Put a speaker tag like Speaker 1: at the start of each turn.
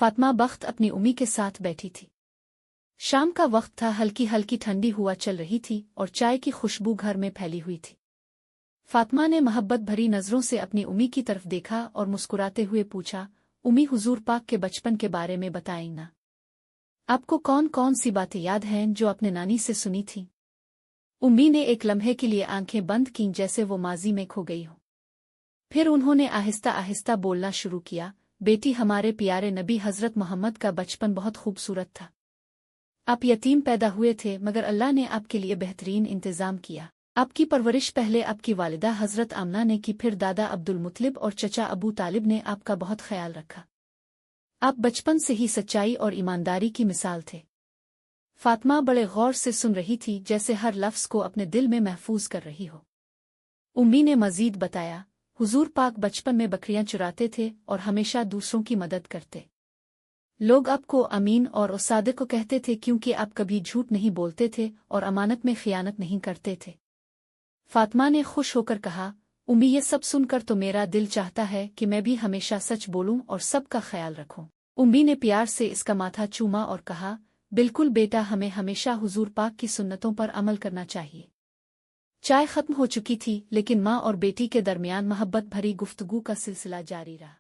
Speaker 1: फातिमा बख्त अपनी उम्मी के साथ बैठी थी। शाम का वक्त था, हल्की हल्की ठंडी हुआ चल रही थी और चाय की खुशबू घर में फैली हुई थी। फातिमा ने मोहब्बत भरी नजरों से अपनी उम्मी की तरफ देखा और मुस्कुराते हुए पूछा, उम्मी, हुजूर पाक के बचपन के बारे में बताएं ना। आपको कौन कौन सी बातें याद हैं जो अपने नानी से सुनी थी? उम्मी ने एक लम्हे के लिए आंखें बंद कीं, जैसे वो माजी में खो गई हो। फिर उन्होंने आहिस्ता आहिस्ता बोलना शुरू किया, बेटी, हमारे प्यारे नबी हजरत मोहम्मद का बचपन बहुत खूबसूरत था। आप यतीम पैदा हुए थे, मगर अल्लाह ने आपके लिए बेहतरीन इंतजाम किया। आपकी परवरिश पहले आपकी वालिदा हजरत आमना ने की, फिर दादा अब्दुल मुत्तलिब और चचा अबू तालिब ने आपका बहुत ख्याल रखा। आप बचपन से ही सच्चाई और ईमानदारी की मिसाल थे। फातिमा बड़े गौर से सुन रही थी, जैसे हर लफ्ज़ को अपने दिल में महफूज कर रही हो। उम्मी ने मजीद बताया, हुजूर पाक बचपन में बकरियां चुराते थे और हमेशा दूसरों की मदद करते। लोग आपको अमीन और सादिक को कहते थे, क्योंकि आप कभी झूठ नहीं बोलते थे और अमानत में खियानत नहीं करते थे। फातिमा ने खुश होकर कहा, उम्मी, ये सब सुनकर तो मेरा दिल चाहता है कि मैं भी हमेशा सच बोलूं और सबका ख्याल रखूं। उम्मी ने प्यार से इसका माथा चूमा और कहा, बिल्कुल बेटा, हमें हमेशा हुजूर पाक की सुन्नतों पर अमल करना चाहिए। चाय खत्म हो चुकी थी, लेकिन माँ और बेटी के दरमियान मोहब्बत भरी गुफ्तगू का सिलसिला जारी रहा।